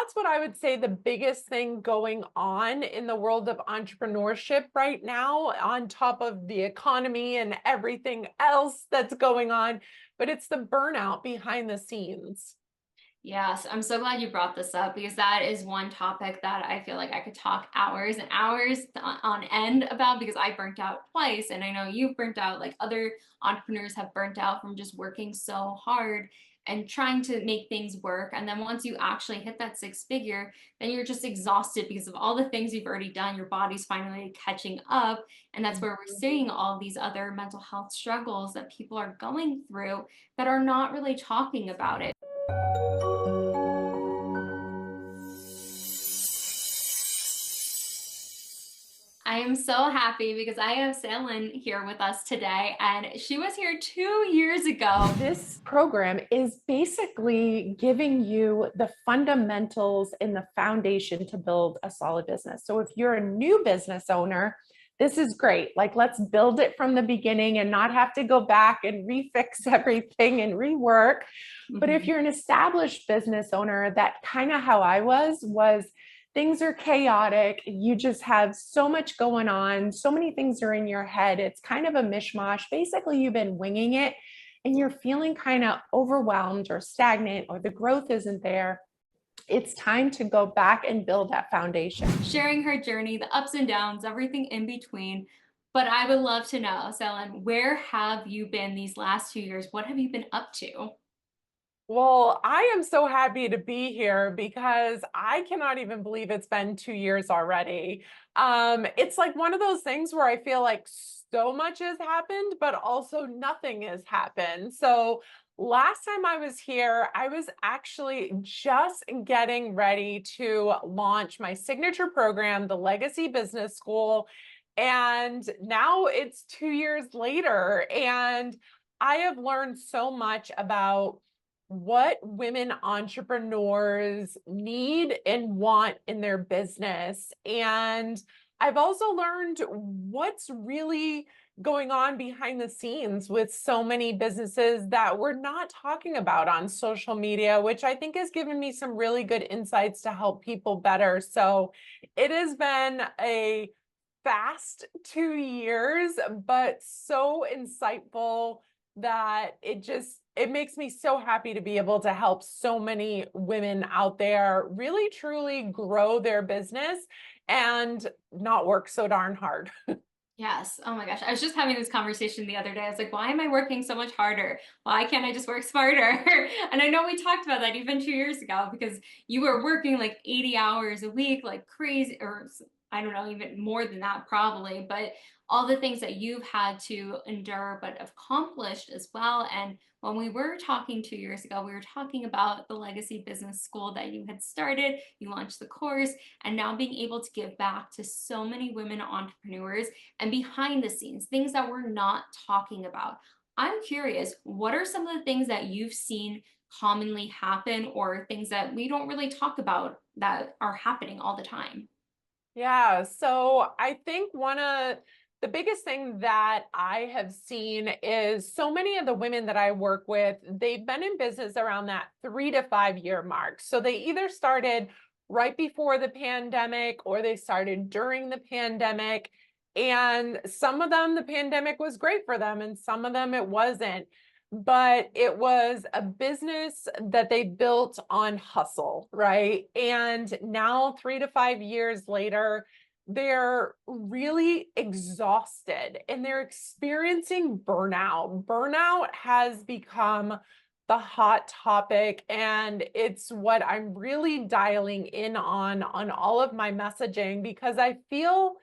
that's what I would say the biggest thing going on in the world of entrepreneurship right now, on top of the economy and everything else that's going on. But it's the burnout behind the scenes. Yes, I'm so glad you brought this up because that is one topic that I feel like I could talk hours and hours on end about because I burnt out twice. And I know you've burnt out, like other entrepreneurs have burnt out from just working so hard and trying to make things work. And then once you actually hit that six figure, then you're just exhausted because of all the things you've already done. Your body's finally catching up. And that's where we're seeing all these other mental health struggles that people are going through that are not really talking about it. I am so happy because I have Sailynn here with us today, and she was here 2 years ago. This program is basically giving you the fundamentals and the foundation to build a solid business. So if you're a new business owner, this is great. Like, let's build it from the beginning and not have to go back and refix everything and rework. But if Mhm. you're an established business owner, that kind of how I was things are chaotic. You just have so much going on. So many things are in your head. It's kind of a mishmash. Basically, you've been winging it and you're feeling kind of overwhelmed or stagnant or the growth isn't there. It's time to go back and build that foundation. Sharing her journey, the ups and downs, everything in between. But I would love to know, Sailynn, where have you been these last 2 years? What have you been up to? Well, I am so happy to be here because I cannot even believe it's been 2 years already. It's like one of those things where I feel like so much has happened, but also nothing has happened. So last time I was here, I was actually just getting ready to launch my signature program, the Legacy Business School. And now it's 2 years later, and I have learned so much about what women entrepreneurs need and want in their business. And I've also learned what's really going on behind the scenes with so many businesses that we're not talking about on social media, which I think has given me some really good insights to help people better. So it has been a fast 2 years, but so insightful that it makes me so happy to be able to help so many women out there really truly grow their business and not work so darn hard. Yes. Oh my gosh. I was just having this conversation the other day. I was like, why am I working so much harder? Why can't I just work smarter? And I know we talked about that even 2 years ago because you were working like 80 hours a week, like crazy, or I don't know, even more than that probably. But all the things that you've had to endure but accomplished as well. And when we were talking 2 years ago, we were talking about the Legacy Business School that you had started. You launched the course, and now being able to give back to so many women entrepreneurs and behind the scenes, things that we're not talking about. I'm curious, what are some of the things that you've seen commonly happen or things that we don't really talk about that are happening all the time? Yeah, so I think one of the biggest thing that I have seen is so many of the women that I work with, they've been in business around that 3 to 5 year mark. So they either started right before the pandemic or they started during the pandemic. And some of them, the pandemic was great for them, and some of them it wasn't. But it was a business that they built on hustle, right? And now, 3 to 5 years later, they're really exhausted and they're experiencing burnout. Burnout has become the hot topic, and it's what I'm really dialing in on all of my messaging because I feel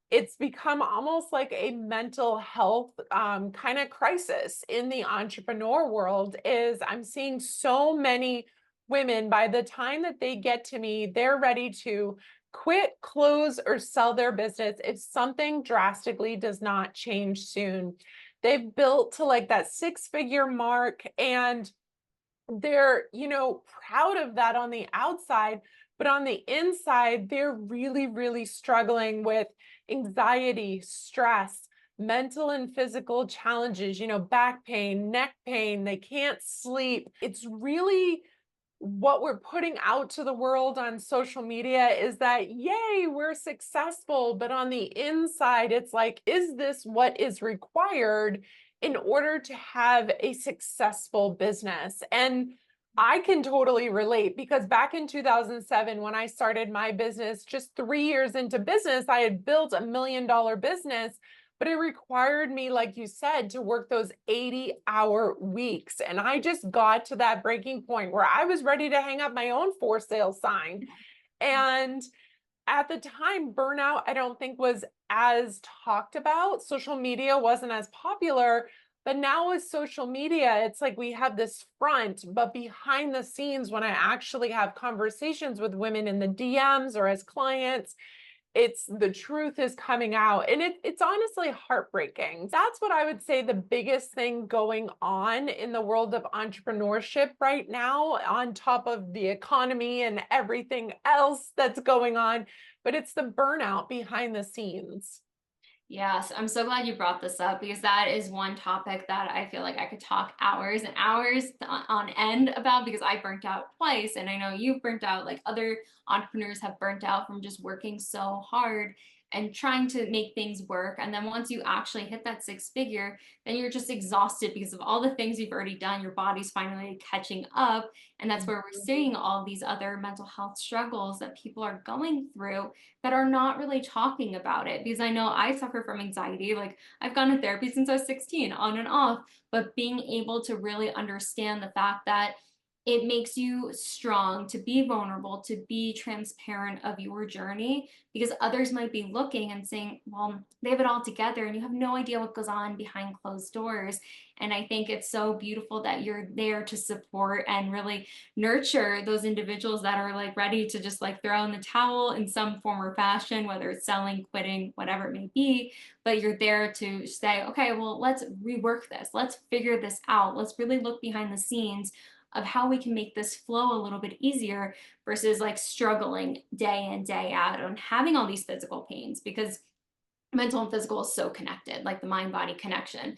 it's become almost like a mental health kind of crisis in the entrepreneur world. Is I'm seeing so many women, by the time that they get to me, they're ready to quit, close, or sell their business if something drastically does not change soon. They've built to like that six-figure mark, and they're, proud of that on the outside, but on the inside, they're really, really struggling with anxiety, stress, mental and physical challenges, back pain, neck pain, they can't sleep. It's really what we're putting out to the world on social media is that, yay, we're successful. But on the inside, it's like, is this what is required in order to have a successful business? And I can totally relate because back in 2007, when I started my business, just 3 years into business, I had built $1 million business, but it required me, like you said, to work those 80-hour weeks. And I just got to that breaking point where I was ready to hang up my own for sale sign. And at the time, burnout, I don't think was as talked about. Social media wasn't as popular. But now with social media, it's like we have this front, but behind the scenes, when I actually have conversations with women in the DMs or as clients, it's the truth is coming out. And it's honestly heartbreaking. That's what I would say the biggest thing going on in the world of entrepreneurship right now, on top of the economy and everything else that's going on. But it's the burnout behind the scenes. Yes, I'm so glad you brought this up because that is one topic that I feel like I could talk hours and hours on end about because I burnt out twice. And I know you've burnt out, like other entrepreneurs have burnt out from just working so hard and trying to make things work. And then once you actually hit that six figure, then you're just exhausted because of all the things you've already done. Your body's finally catching up. And that's where we're seeing all these other mental health struggles that people are going through that are not really talking about it. Because I know I suffer from anxiety. Like I've gone to therapy since I was 16, on and off, but being able to really understand the fact that it makes you strong to be vulnerable, to be transparent of your journey, because others might be looking and saying, well, they have it all together and you have no idea what goes on behind closed doors. And I think it's so beautiful that you're there to support and really nurture those individuals that are like ready to just like throw in the towel in some form or fashion, whether it's selling, quitting, whatever it may be. But you're there to say, okay, well, let's rework this. Let's figure this out. Let's really look behind the scenes of how we can make this flow a little bit easier versus like struggling day in, day out and having all these physical pains because mental and physical is so connected, like the mind body connection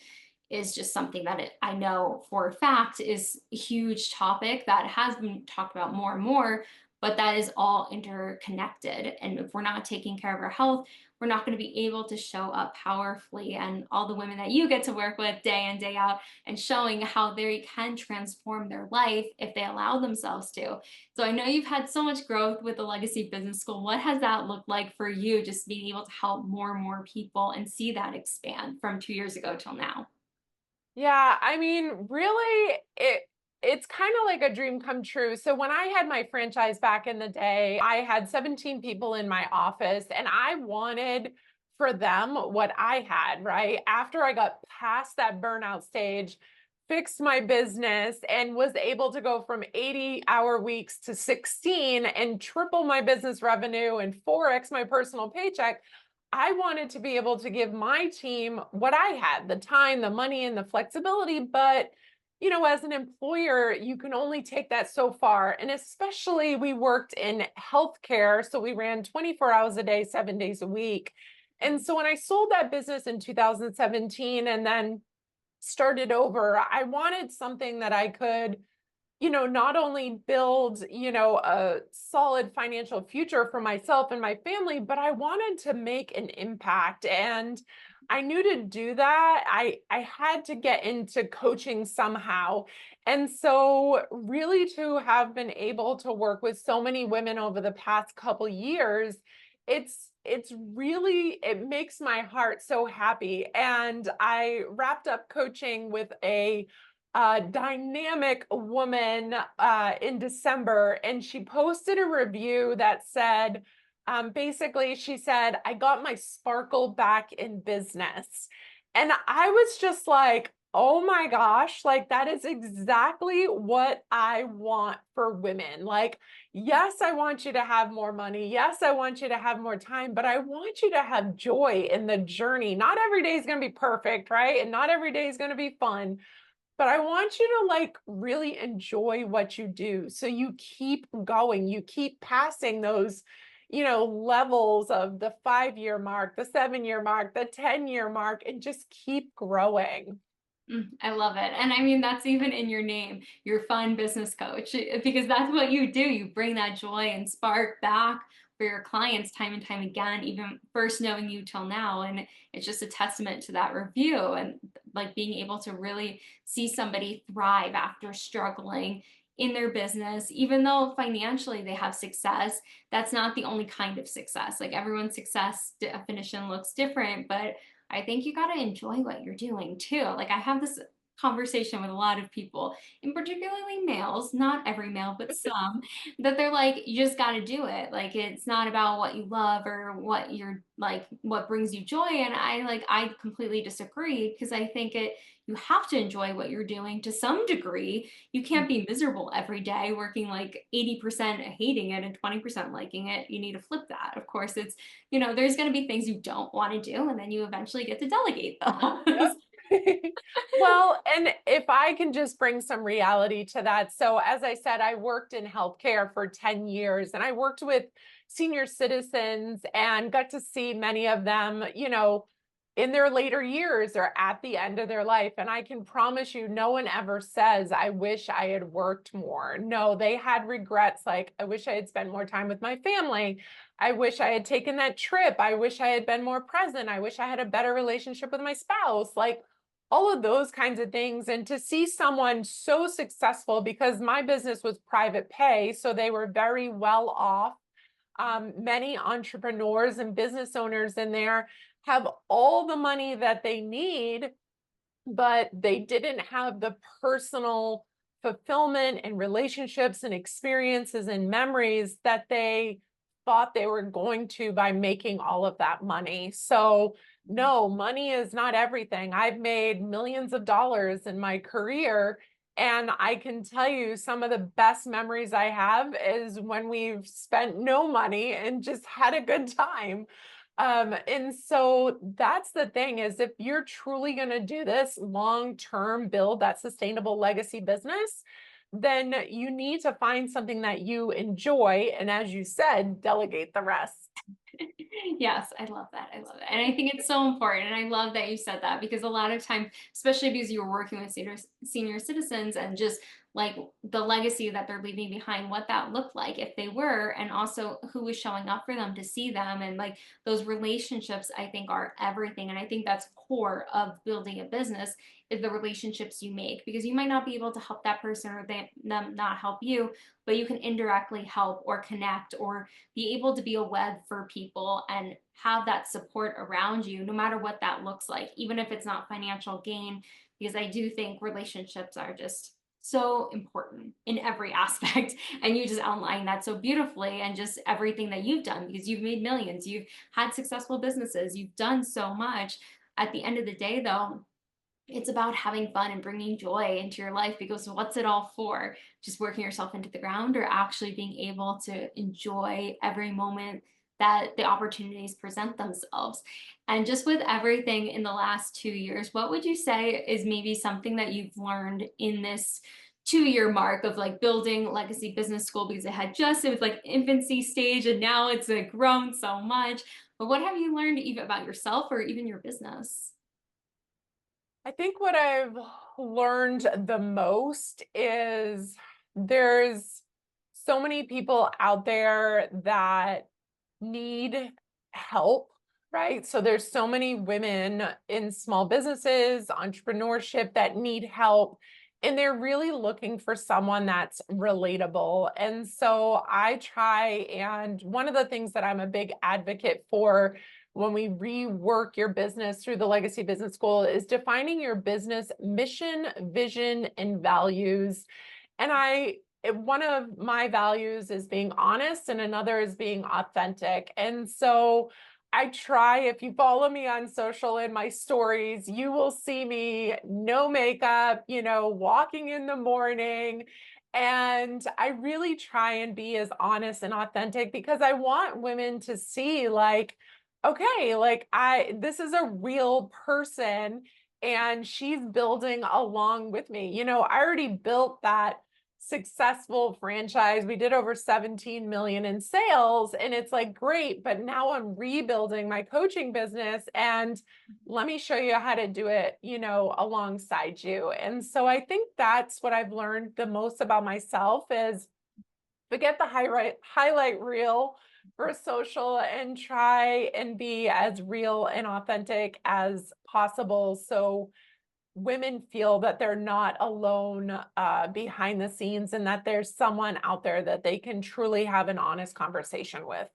is just something that I know for a fact is a huge topic that has been talked about more and more, but that is all interconnected. And if we're not taking care of our health, we're not going to be able to show up powerfully. And all the women that you get to work with day in, day out, and showing how they can transform their life if they allow themselves to. So I know you've had so much growth with the Legacy Business School. What has that looked like for you, just being able to help more and more people and see that expand from 2 years ago till now? Yeah, I mean, really, it's kind of like a dream come true. So when I had my franchise back in the day, I had 17 people in my office and I wanted for them what I had, right? After I got past that burnout stage, fixed my business and was able to go from 80-hour weeks to 16 and triple my business revenue and 4x my personal paycheck. I wanted to be able to give my team what I had, the time, the money, and the flexibility. But, as an employer, you can only take that so far. And especially we worked in healthcare. So we ran 24 hours a day, 7 days a week. And so when I sold that business in 2017 and then started over, I wanted something that I could not only build, a solid financial future for myself and my family, but I wanted to make an impact. And I knew to do that, I had to get into coaching somehow. And so really to have been able to work with so many women over the past couple years, it makes my heart so happy. And I wrapped up coaching with a dynamic woman in December, and she posted a review that said, basically, she said, I got my sparkle back in business. And I was just like, oh my gosh, like that is exactly what I want for women. Like, yes, I want you to have more money. Yes, I want you to have more time, but I want you to have joy in the journey. Not every day is going to be perfect, right? And not every day is going to be fun. But I want you to like really enjoy what you do. So you keep going, you keep passing those, levels of the 5 year mark, the 7 year mark, the 10 year mark, and just keep growing. I love it. And I mean, that's even in your name, your fun business coach, because that's what you do. You bring that joy and spark back for your clients time and time again, even first knowing you till now. And it's just a testament to that review and like being able to really see somebody thrive after struggling in their business, even though financially they have success. That's not the only kind of success. Like everyone's success definition looks different, but I think you got to enjoy what you're doing too. Like I have this conversation with a lot of people, and particularly males, not every male, but some, that they're like, you just got to do it. Like it's not about what you love or what you're like, what brings you joy. And I completely disagree because I think you have to enjoy what you're doing to some degree. You can't be miserable every day working like 80% hating it and 20% liking it. You need to flip that. Of course, it's there's going to be things you don't want to do, and then you eventually get to delegate those. Yep. Well, and if I can just bring some reality to that. So, as I said, I worked in healthcare for 10 years and I worked with senior citizens and got to see many of them, in their later years or at the end of their life. And I can promise you, no one ever says, I wish I had worked more. No, they had regrets like, I wish I had spent more time with my family. I wish I had taken that trip. I wish I had been more present. I wish I had a better relationship with my spouse. Like, all of those kinds of things. And to see someone so successful, because my business was private pay, so they were very well off. Many entrepreneurs and business owners in there have all the money that they need, but they didn't have the personal fulfillment and relationships and experiences and memories that they thought they were going to by making all of that money. So no, money is not everything. I've made millions of dollars in my career. And I can tell you some of the best memories I have is when we've spent no money and just had a good time. And so that's the thing is if you're truly going to do this long term, build that sustainable legacy business, then you need to find something that you enjoy. And as you said, delegate the rest. Yes, I love that. I love it. And I think it's so important. And I love that you said that because a lot of times, especially because you're working with senior citizens and just like the legacy that they're leaving behind, what that looked like if they were, and also who was showing up for them to see them. And like those relationships, I think are everything. And I think that's core of building a business is the relationships you make because you might not be able to help that person or them not help you, but you can indirectly help or connect or be able to be a web for people and have that support around you, no matter what that looks like, even if it's not financial gain, because I do think relationships are just so important in every aspect. And you just outlined that so beautifully and just everything that you've done because you've made millions, you've had successful businesses, you've done so much. At the end of the day, though, it's about having fun and bringing joy into your life because what's it all for? Just working yourself into the ground or actually being able to enjoy every moment that the opportunities present themselves. And just with everything in the last 2 years, what would you say is maybe something that you've learned in this 2 year mark of like building Legacy Business School because it was like infancy stage and now it's like grown so much. But what have you learned even about yourself or even your business? I think what I've learned the most is there's so many people out there that need help, right? So there's so many women in small businesses, entrepreneurship that need help, and they're really looking for someone that's relatable. And so I try, and one of the things that I'm a big advocate for when we rework your business through the Legacy Business School is defining your business mission, vision, and values. And one of my values is being honest and another is being authentic. And so I try, if you follow me on social in my stories, you will see me no makeup, walking in the morning. And I really try and be as honest and authentic because I want women to see like, okay, like this is a real person and she's building along with me. I already built that successful franchise. We did over 17 million in sales, and it's like, great, but now I'm rebuilding my coaching business, and let me show you how to do it, alongside you. And so I think that's what I've learned the most about myself is forget the highlight reel for social and try and be as real and authentic as possible. So women feel that they're not alone behind the scenes and that there's someone out there that they can truly have an honest conversation with.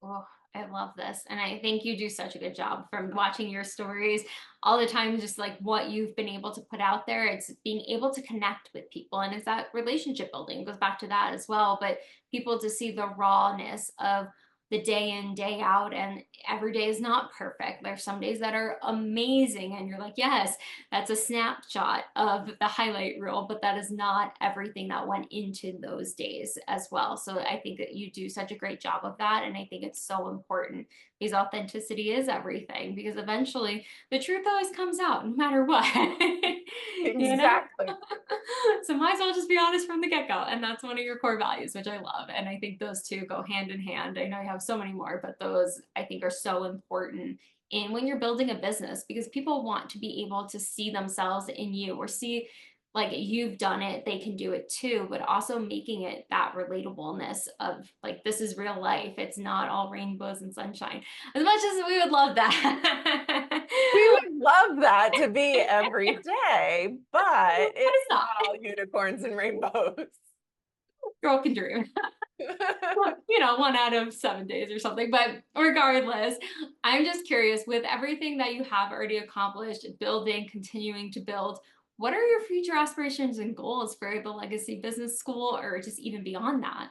Oh, I love this. And I think you do such a good job from watching your stories all the time, just like what you've been able to put out there. It's being able to connect with people. And it's that relationship building it goes back to that as well. But people to see the rawness of the day in, day out, and every day is not perfect. There's some days that are amazing, and you're like, yes, that's a snapshot of the highlight reel, but that is not everything that went into those days as well. So I think that you do such a great job of that. And I think it's so important because authenticity is everything, because eventually the truth always comes out no matter what. you know? Exactly. So might as well just be honest from the get-go. And that's one of your core values, which I love. And I think those two go hand in hand. I know you have so many more, but those I think are so important in when you're building a business, because people want to be able to see themselves in you or see like you've done it, they can do it too, but also making it that relatableness of like, this is real life. It's not all rainbows and sunshine. As much as we would love that. We would love that to be every day, but But it's it's not not. all unicorns and rainbows. Girl can dream. One out of 7 days or something. But regardless, I'm just curious with everything that you have already accomplished, building, continuing to build, what are your future aspirations and goals for the Legacy Business School or just even beyond that?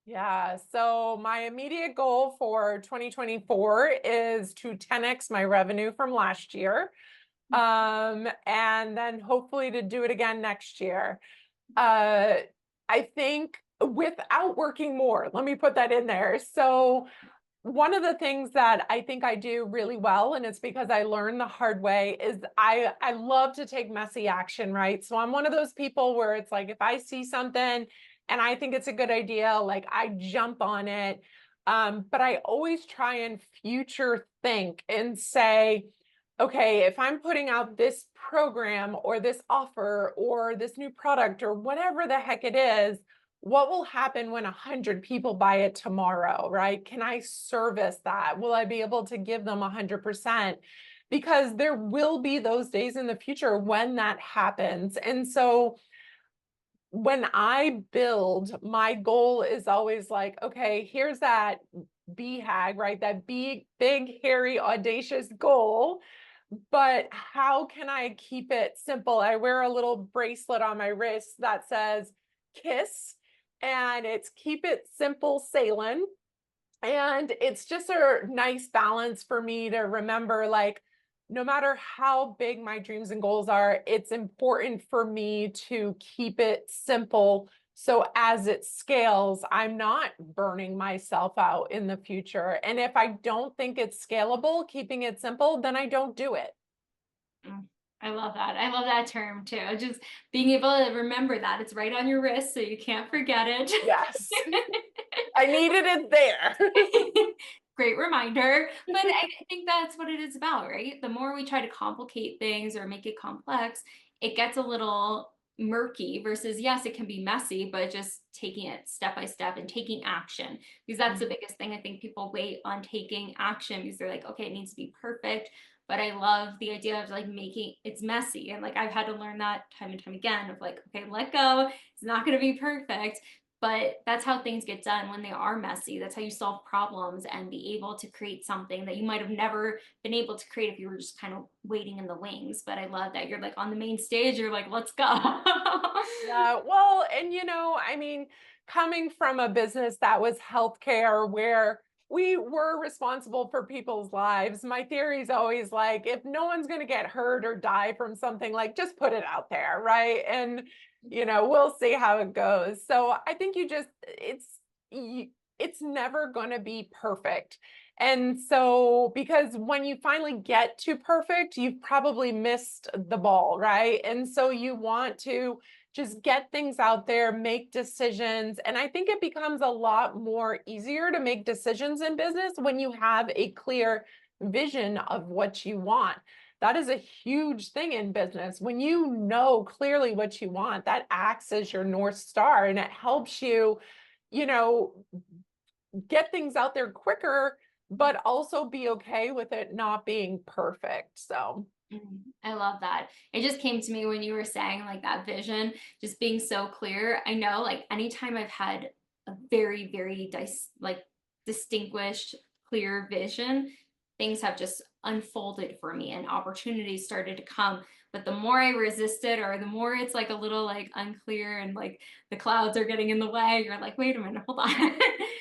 Yeah, so my immediate goal for 2024 is to 10x my revenue from last year. And then hopefully to do it again next year. I think without working more, let me put that in there. So one of the things that I think I do really well, and it's because I learned the hard way, is I love to take messy action, right? So I'm one of those people where it's like if I see something and I think it's a good idea, like I jump on it. But I always try and future think and say, okay, if I'm putting out this program or this offer or this new product or whatever the heck it is, what will happen when 100 people buy it tomorrow, right? Can I service that? Will I be able to give them 100%? Because there will be those days in the future when that happens. And so when I build, my goal is always like, okay, here's that BHAG, right? That big, hairy, audacious goal. But how can I keep it simple? I wear a little bracelet on my wrist that says KISS, and it's keep it simple, Sailynn. And it's just a nice balance for me to remember, like, no matter how big my dreams and goals are, it's important for me to keep it simple. So as it scales, I'm not burning myself out in the future. And if I don't think it's scalable, keeping it simple, then I don't do it. Mm, I love that. I love that term too. Just being able to remember that it's right on your wrist so you can't forget it. Yes, I needed it there. Great reminder. But I think that's what it is about, right? The more we try to complicate things or make it complex, it gets a little murky versus, yes, it can be messy, but just taking it step by step and taking action. Because that's the biggest thing. I think people wait on taking action because they're like, okay, it needs to be perfect. But I love the idea of like making it's messy. And like I've had to learn that time and time again of like, okay, let go. It's not going to be perfect. But that's how things get done when they are messy. That's how you solve problems and be able to create something that you might have never been able to create if you were just kind of waiting in the wings. But I love that you're like on the main stage, you're like, let's go. Yeah, well, and I mean, coming from a business that was healthcare where we were responsible for people's lives, my theory is always like, if no one's going to get hurt or die from something, like just put it out there, right? And we'll see how it goes. So I think it's never going to be perfect. And so, because when you finally get to perfect, you've probably missed the ball, right? And so you want to just get things out there, make decisions. And I think it becomes a lot more easier to make decisions in business when you have a clear vision of what you want. That is a huge thing in business. When you know clearly what you want, that acts as your North Star and it helps you, you know, get things out there quicker, but also be okay with it not being perfect. So, I love that. It just came to me when you were saying like that vision, just being so clear. I know like anytime I've had a very, very distinguished, clear vision, things have just unfolded for me and opportunities started to come. But the more I resist it, or the more it's like a little like unclear and like the clouds are getting in the way, you're like, wait a minute, hold on.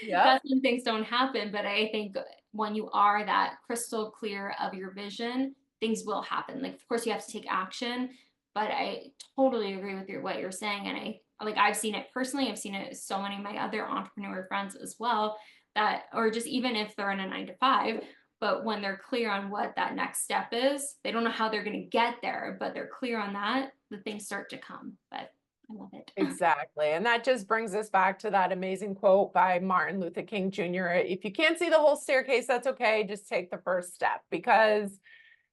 yep, That's when things don't happen. But I think when you are that crystal clear of your vision, things will happen. Like, of course, you have to take action, but I totally agree with what you're saying. And I've seen it personally. I've seen it with so many of my other entrepreneur friends as well that, or just even if they're in a 9 to 5, but when they're clear on what that next step is, they don't know how they're going to get there, but they're clear on that, the things start to come. But I love it. exactly. And that just brings us back to that amazing quote by Martin Luther King Jr. If you can't see the whole staircase, that's okay. Just take the first step, because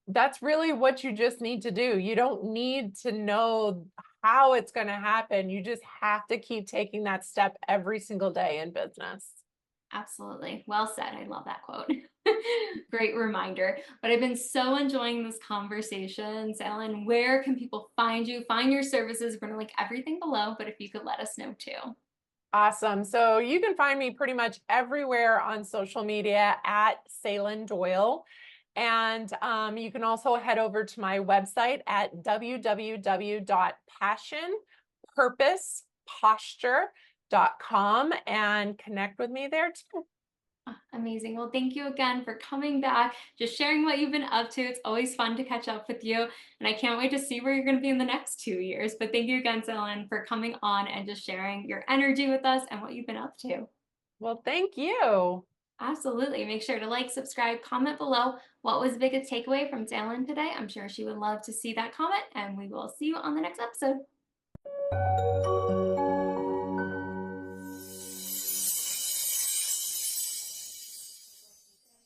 that's really what you just need to do. You don't need to know how it's going to happen. You just have to keep taking that step every single day in business. Absolutely. Well said. I love that quote. Great reminder. But I've been so enjoying this conversation. Sailynn, where can people find you, find your services? We're going to link everything below, but if you could let us know too. Awesome. So you can find me pretty much everywhere on social media at Sailynn Doyle. And you can also head over to my website at www.passionpurposeposture.com and connect with me there too. Amazing. Well, thank you again for coming back, just sharing what you've been up to. It's always fun to catch up with you, and I can't wait to see where you're going to be in the next 2 years. But thank you again, Sailynn, for coming on and just sharing your energy with us and what you've been up to. Well, thank you. Absolutely. Make sure to like, subscribe, comment below. What was the biggest takeaway from Sailynn today? I'm sure she would love to see that comment, and we will see you on the next episode.